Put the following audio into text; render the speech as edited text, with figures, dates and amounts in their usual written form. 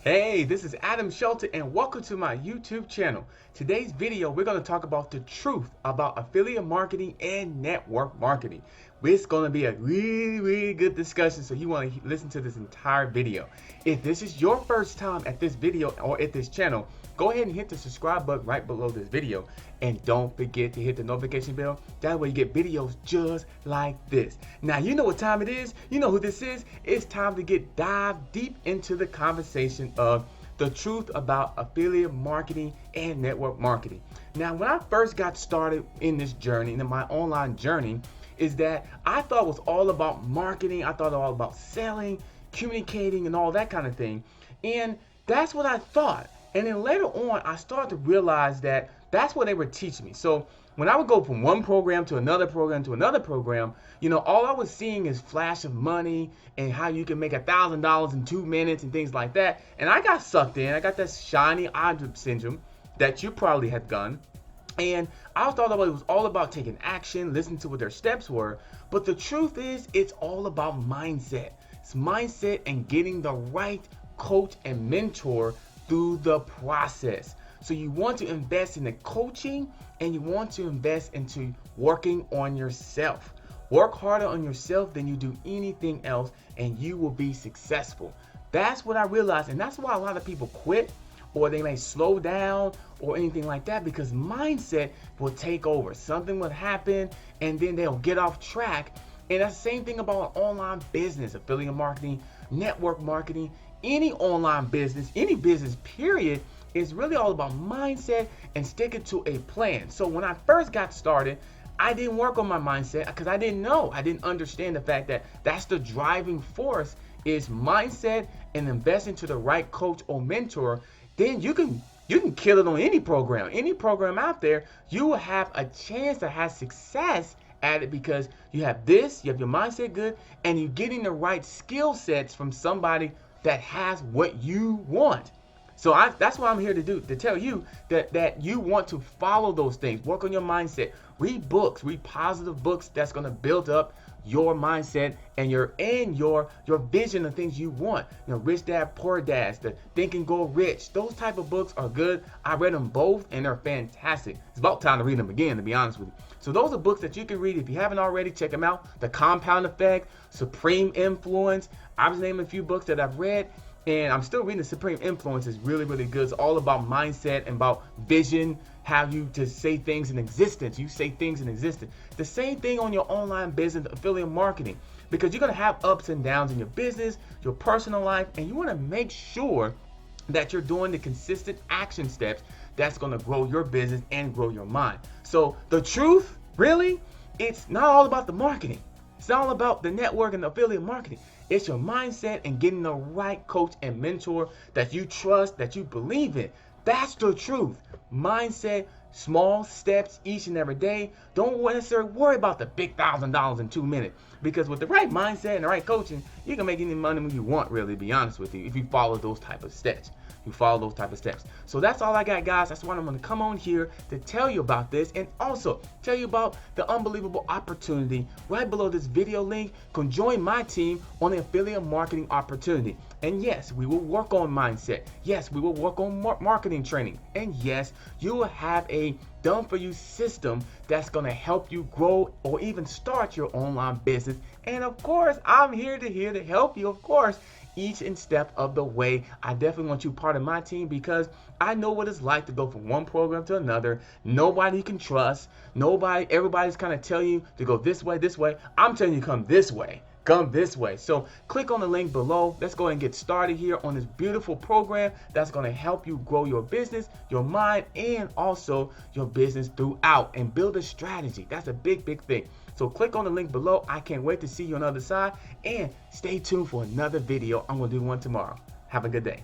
Hey, this is Adam Shelton and welcome to my YouTube channel. Today's video, we're going to talk about the truth about affiliate marketing and network marketing. It's going to be a really good discussion, so you want to listen to this entire video. If this is your first time at this video or at this channel, go ahead and hit the subscribe button right below this video. And don't forget to hit the notification bell. That way you get videos just like this. Now, you know what time it is. You know who this is. It's time to dive deep into the conversation of the truth about affiliate marketing and network marketing. Now, when I first got started in this journey, in my online journey, is that I thought it was all about marketing. I thought it was all about selling, communicating, and all that kind of thing. And that's what I thought. And then later on, I started to realize that that's what they were teaching me. So when I would go from one program to another program to another program, all I was seeing is flash of money and how you can make $1,000 in 2 minutes and things like that. And I got sucked in. I got that shiny object syndrome that you probably had done. And I thought it was all about taking action, listening to what their steps were. But the truth is, it's all about mindset. It's mindset and getting the right coach and mentor through the process. So you want to invest in the coaching and you want to invest into working on yourself. Work harder on yourself than you do anything else and you will be successful. That's what I realized, and that's why a lot of people quit or they may slow down or anything like that, because mindset will take over. Something will happen and then they'll get off track. And that's the same thing about online business, affiliate marketing, network marketing, any online business, any business period. Is really all about mindset and sticking to a plan. So when I first got started, I didn't work on my mindset because I didn't know. I didn't understand the fact that that's the driving force is mindset and investing to the right coach or mentor. Then you can kill it on any program out there. You will have a chance to have success at it because you have your mindset good and you're getting the right skill sets from somebody that has what you want. So that's what I'm here to do, to tell you that you want to follow those things, work on your mindset, read books, read positive books that's going to build up your mindset and your vision of things you want. Rich Dad, Poor Dad, the Think and Go Rich. Those type of books are good. I read them both and they're fantastic. It's about time to read them again, to be honest with you. So those are books that you can read. If you haven't already, check them out. The Compound Effect, Supreme Influence. I was naming a few books that I've read. And I'm still reading the Supreme Influence. Is really good. It's all about mindset and about vision, how you to say things in existence. You say things in existence. The same thing on your online business, affiliate marketing, because you're going to have ups and downs in your business, your personal life, and you want to make sure that you're doing the consistent action steps that's going to grow your business and grow your mind. So the truth, really, it's not all about the marketing. It's all about the network and the affiliate marketing. It's your mindset and getting the right coach and mentor that you trust, that you believe in. That's the truth. Mindset, small steps each and every day. Don't necessarily worry about the big $1,000 in 2 minutes. Because with the right mindset and the right coaching, you can make any money you want, really, to be honest with you, if you follow those type of steps. So that's all I got, guys. That's why I'm going to come on here to tell you about this and also tell you about the unbelievable opportunity right below this video link. Can join my team on the affiliate marketing opportunity. And yes, we will work on mindset. Yes, we will work on marketing training. And yes, you will have a done-for-you system that's going to help you grow or even start your online business. And of course, I'm here to help you, of course, each and step of the way. I definitely want you part of my team because I know what it's like to go from one program to another. Nobody you can trust. Everybody's kind of telling you to go this way. I'm telling you come this way. So click on the link below. Let's go ahead and get started here on this beautiful program that's going to help you grow your business, your mind, and also your business throughout and build a strategy. That's a big thing. So click on the link below. I can't wait to see you on the other side, and stay tuned for another video. I'm going to do one tomorrow. Have a good day.